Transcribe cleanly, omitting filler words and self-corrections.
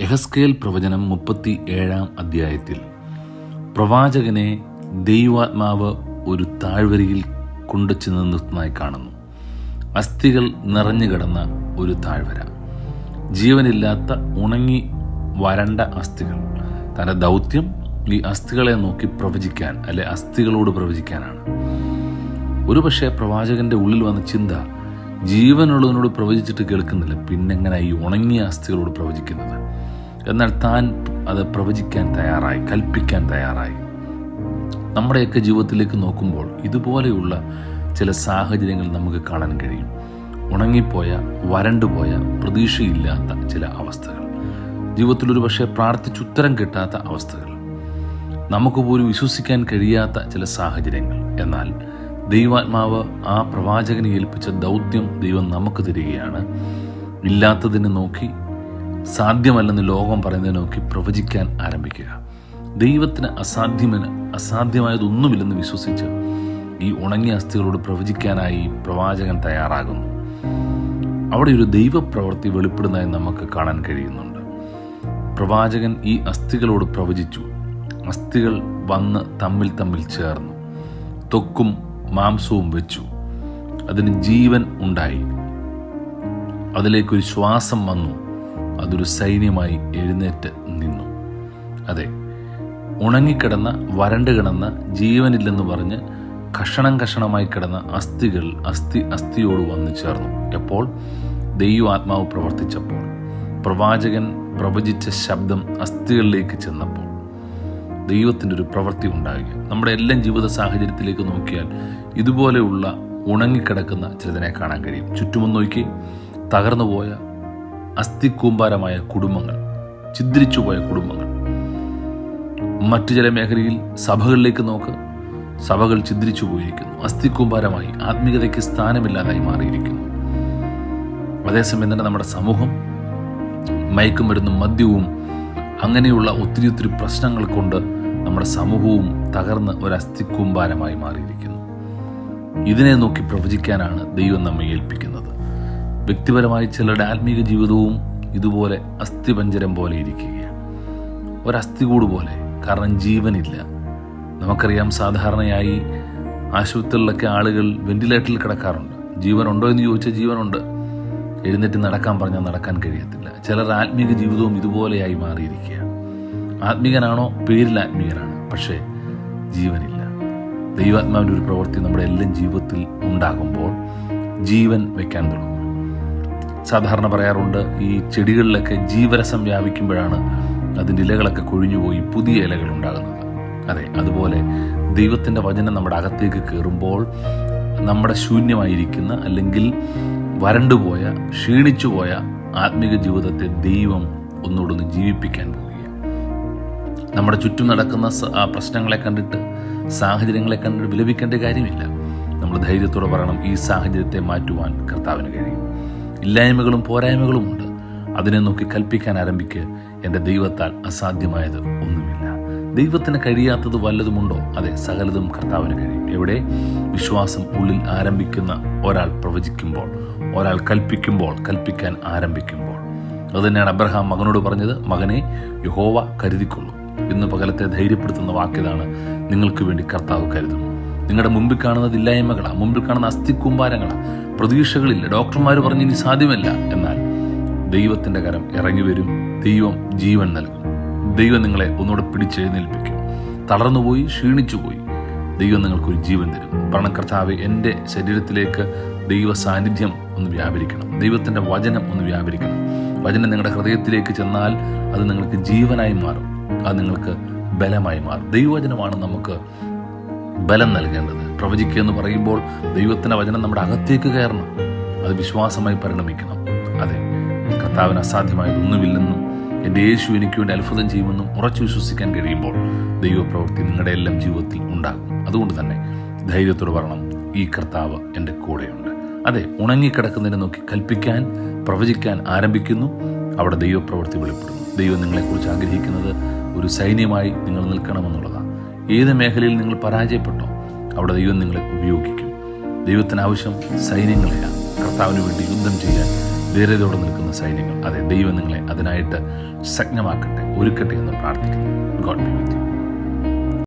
യെഹെസ്കേൽ പ്രവചനം 37 അധ്യായത്തിൽ പ്രവാചകനെ ദൈവാത്മാവ് ഒരു താഴ്വരയിൽ കൊണ്ടുചെന്ന് നിർത്തുന്നതായി കാണുന്നു. അസ്ഥികൾ നിറഞ്ഞു കിടന്ന ഒരു താഴ്വര, ജീവനില്ലാത്ത ഉണങ്ങി വരണ്ട അസ്ഥികൾ. തൻ്റെ ദൗത്യം ഈ അസ്ഥികളെ നോക്കി പ്രവചിക്കാൻ, അല്ലെ അസ്ഥികളോട് പ്രവചിക്കാനാണ്. ഒരുപക്ഷെ പ്രവാചകന്റെ ഉള്ളിൽ വന്ന ചിന്ത, ജീവനുള്ളതിനോട് പ്രവചിച്ചിട്ട് കേൾക്കുന്നില്ല, പിന്നെങ്ങനെ ഈ ഉണങ്ങിയ അസ്ഥികളോട് പ്രവചിക്കുന്നത്? എന്നാൽ താൻ അത് പ്രവചിക്കാൻ തയ്യാറായി, കൽപ്പിക്കാൻ തയ്യാറായി. നമ്മുടെയൊക്കെ ജീവിതത്തിലേക്ക് നോക്കുമ്പോൾ ഇതുപോലെയുള്ള ചില സാഹചര്യങ്ങൾ നമുക്ക് കാണാൻ കഴിയും. ഉണങ്ങിപ്പോയ, വരണ്ടുപോയ, പ്രതീക്ഷയില്ലാത്ത ചില അവസ്ഥകൾ, ജീവിതത്തിൽ ഒരു പക്ഷേ പ്രാർത്ഥിച്ചുത്തരം കിട്ടാത്ത അവസ്ഥകൾ, നമുക്ക് പോലും വിശ്വസിക്കാൻ കഴിയാത്ത ചില സാഹചര്യങ്ങൾ. എന്നാൽ ദൈവാത്മാവ് ആ പ്രവാചകനെ ഏൽപ്പിച്ച ദൗത്യം ദൈവം നമുക്ക് തരികയാണ്. ഇല്ലാത്തതിനെ നോക്കി, സാധ്യമല്ലെന്ന് ലോകം പറയുന്നതിനെ നോക്കി പ്രവചിക്കാൻ ആരംഭിക്കുക. ദൈവത്തിന് അസാധ്യമായതൊന്നുമില്ലെന്ന് വിശ്വസിച്ച് ഈ ഉണങ്ങിയ അസ്ഥികളോട് പ്രവചിക്കാനായി പ്രവാചകൻ തയ്യാറാകുന്നു. അവിടെ ഒരു ദൈവപ്രവൃത്തി വെളിപ്പെടുന്നതായി നമുക്ക് കാണാൻ കഴിയുന്നുണ്ട്. പ്രവാചകൻ ഈ അസ്ഥികളോട് പ്രവചിച്ചു. അസ്ഥികൾ വന്ന് തമ്മിൽ തമ്മിൽ ചേർന്നു, ത്വക്കും മാംസവും വെച്ചു. അതിന് ജീവൻ ഉണ്ടായി, അതിലേക്കൊരു ശ്വാസം വന്നു, അതൊരു സൈന്യമായി എഴുന്നേറ്റ് നിന്നു. അതെ, ഉണങ്ങിക്കിടന്ന, വരണ്ട് കിടന്ന, ജീവനില്ലെന്ന് പറഞ്ഞ് കഷണം കഷണമായി കിടന്ന അസ്ഥികൾ അസ്ഥിയോട് വന്നു ചേർന്നു. എപ്പോൾ? ദൈവാത്മാവ് പ്രവർത്തിച്ചപ്പോൾ, പ്രവാചകൻ പ്രവചിച്ച ശബ്ദം അസ്ഥികളിലേക്ക് ചെന്നപ്പോൾ ദൈവത്തിൻ്റെ ഒരു പ്രവൃത്തി ഉണ്ടാകുക. നമ്മുടെ എല്ലാം ജീവിത സാഹചര്യത്തിലേക്ക് നോക്കിയാൽ ഇതുപോലെയുള്ള ഉണങ്ങിക്കിടക്കുന്ന ചിലതിനെ കാണാൻ കഴിയും. ചുറ്റുമൊന്ന് നോക്കി, തകർന്നുപോയ അസ്ഥിക്കൂമ്പാരമായ കുടുംബങ്ങൾ, ഛിദ്രിച്ചുപോയ കുടുംബങ്ങൾ. മറ്റു ചില മേഖലയിൽ സഭകളിലേക്ക് നോക്ക്, സഭകൾ ഛിദ്രിച്ചു പോയിരിക്കുന്നു, അസ്ഥിക്കൂമ്പാരമായി, ആത്മീയതയ്ക്ക് സ്ഥാനമില്ലാതായി മാറിയിരിക്കുന്നു. അതേസമയം തന്നെ നമ്മുടെ സമൂഹം മയക്കുമരുന്നും മദ്യവും അങ്ങനെയുള്ള ഒത്തിരി പ്രശ്നങ്ങൾ കൊണ്ട് നമ്മുടെ സമൂഹവും തകർന്ന് ഒരു അസ്ഥിക്കൂമ്പാരമായി മാറിയിരിക്കുന്നു. ഇതിനെ നോക്കി പ്രവചിക്കാനാണ് ദൈവം നമ്മെ ഏൽപ്പിക്കുന്നത്. വ്യക്തിപരമായി ചിലരുടെ ആത്മീക ജീവിതവും ഇതുപോലെ അസ്ഥിപഞ്ജരം പോലെ ഇരിക്കുകയാണ്, ഒരസ്ഥികൂട് പോലെ. കാരണം ജീവനില്ല. നമുക്കറിയാം, സാധാരണയായി ആശുപത്രികളിലൊക്കെ ആളുകൾ വെന്റിലേറ്ററിൽ കിടക്കാറുണ്ട്. ജീവനുണ്ടോ എന്ന് ചോദിച്ചാൽ ജീവനുണ്ട്, എഴുന്നേറ്റ് നടക്കാൻ പറഞ്ഞാൽ നടക്കാൻ കഴിയത്തില്ല. ചിലർ ആത്മീക ജീവിതവും ഇതുപോലെയായി മാറിയിരിക്കുകയാണ്. ആത്മീകനാണോ? പേരിൽ ആത്മീകനാണ്, പക്ഷേ ജീവനില്ല. ദൈവാത്മാവിൻ്റെ ഒരു പ്രവൃത്തി നമ്മുടെ എല്ലാം ജീവിതത്തിൽ ഉണ്ടാകുമ്പോൾ ജീവൻ വയ്ക്കാൻ തുടങ്ങും. സാധാരണ പറയാറുണ്ട്, ഈ ചെടികളിലൊക്കെ ജീവരസം വ്യാപിക്കുമ്പോഴാണ് അതിൻ്റെ ഇലകളൊക്കെ കൊഴിഞ്ഞുപോയി പുതിയ ഇലകൾ ഉണ്ടാകുന്നത്. അതെ, അതുപോലെ ദൈവത്തിൻ്റെ വചനം നമ്മുടെ അകത്തേക്ക് കയറുമ്പോൾ നമ്മുടെ ശൂന്യമായിരിക്കുന്ന, അല്ലെങ്കിൽ വരണ്ടുപോയ, ക്ഷീണിച്ചുപോയ ആത്മീക ജീവിതത്തെ ദൈവം ഒന്നുകൂടൊന്ന് ജീവിപ്പിക്കാൻ പോവുകയാണ്. നമ്മുടെ ചുറ്റും നടക്കുന്ന പ്രശ്നങ്ങളെ കണ്ടിട്ട്, സാഹചര്യങ്ങളെ കണ്ടിട്ട് വിലപിക്കേണ്ട കാര്യമില്ല. നമ്മൾ ധൈര്യത്തോടെ പറയണം, ഈ സാഹചര്യത്തെ മാറ്റുവാൻ കർത്താവിന് കഴിയും. ഇല്ലായ്മകളും പോരായ്മകളും ഉണ്ട്, അതിനെ നോക്കി കൽപ്പിക്കാൻ ആരംഭിക്കുക. എൻ്റെ ദൈവത്താൽ അസാധ്യമായത് ഒന്നുമില്ല. ദൈവത്തിന് കഴിയാത്തത് വല്ലതുമുണ്ടോ? അതെ, സകലതും കർത്താവിന് കഴിയും. എവിടെ? വിശ്വാസം ഉള്ളിൽ ആരംഭിക്കുന്ന ഒരാൾ പ്രവചിക്കുമ്പോൾ, ഒരാൾ കൽപ്പിക്കുമ്പോൾ, കൽപ്പിക്കാൻ ആരംഭിക്കുമ്പോൾ. അതുതന്നെയാണ് അബ്രഹാം മകനോട് പറഞ്ഞത്, മകനെ, യഹോവ കരുതിക്കൊള്ളൂ. ഇന്ന് പകലത്തെ ധൈര്യപ്പെടുത്തുന്ന വാക്കിതാണ്, നിങ്ങൾക്ക് വേണ്ടി കർത്താവ് കരുതും. നിങ്ങളുടെ മുമ്പിൽ കാണുന്നത് ഇല്ലായ്മകളാണ്, മുമ്പിൽ കാണുന്ന അസ്ഥിക്കൂമ്പാരങ്ങളാണ്, പ്രതീക്ഷകളില്ല, ഡോക്ടർമാർ പറഞ്ഞ് ഇനി സാധ്യമല്ല. എന്നാൽ ദൈവത്തിൻ്റെ കരം ഇറങ്ങി വരും, ദൈവം ജീവൻ നൽകും. ദൈവം നിങ്ങളെ ഒന്നുകൂടെ പിടിച്ചെഴുന്നേൽപ്പിക്കും. തളർന്നുപോയി, ക്ഷീണിച്ചുപോയി, ദൈവം നിങ്ങൾക്കൊരു ജീവൻ തരും. കാരണം കർത്താവെ, എൻ്റെ ശരീരത്തിലേക്ക് ദൈവ സാന്നിധ്യം ഒന്ന് വ്യാപരിക്കണം, ദൈവത്തിൻ്റെ വചനം ഒന്ന് വ്യാപരിക്കണം. വചനം നിങ്ങളുടെ ഹൃദയത്തിലേക്ക് ചെന്നാൽ അത് നിങ്ങൾക്ക് ജീവനായി മാറും, അത് നിങ്ങൾക്ക് ബലമായി മാറും. ദൈവവചനമാണ് നമുക്ക് ബലം നൽകേണ്ടത്. പ്രവചിക്കുക എന്ന് പറയുമ്പോൾ ദൈവത്തിൻ്റെ വചനം നമ്മുടെ അകത്തേക്ക് കയറണം, അത് വിശ്വാസമായി പരിണമിക്കണം. അതെ, കർത്താവിന് അസാധ്യമായതൊന്നുമില്ലെന്നും എൻ്റെ യേശു എനിക്ക് വേണ്ടി അത്ഭുതം ചെയ്യുമെന്നും ഉറച്ചു വിശ്വസിക്കാൻ കഴിയുമ്പോൾ ദൈവപ്രവൃത്തി നിങ്ങളുടെ എല്ലാം ജീവിതത്തിൽ ഉണ്ടാകും. അതുകൊണ്ട് തന്നെ ധൈര്യത്തോട് പറയണം, ഈ കർത്താവ് എൻ്റെ കൂടെയുണ്ട്. അതെ, ഉണങ്ങിക്കിടക്കുന്നതിനെ നോക്കി കൽപ്പിക്കാൻ, പ്രവചിക്കാൻ ആരംഭിക്കുന്നു. അവിടെ ദൈവപ്രവൃത്തി വെളിപ്പെടുന്നു. ദൈവം നിങ്ങളെക്കുറിച്ച് ആഗ്രഹിക്കുന്നത് ഒരു സൈന്യമായി നിങ്ങൾ നിൽക്കണമെന്നുള്ളതാണ്. ഏത് മേഖലയിൽ നിങ്ങൾ പരാജയപ്പെട്ടോ അവിടെ ദൈവം നിങ്ങളെ ഉപയോഗിക്കും. ദൈവത്തിന് ആവശ്യം സൈന്യങ്ങളെയാണ്. കർത്താവിന് വേണ്ടി യുദ്ധം ചെയ്യാൻ ധൈര്യതയോടെ നിൽക്കുന്ന സൈന്യങ്ങൾ. അതെ, ദൈവം നിങ്ങളെ അതിനായിട്ട് സജ്ഞമാക്കട്ടെ, ഒരുക്കട്ടെ എന്ന് പ്രാർത്ഥിക്കുന്നു. God B with you.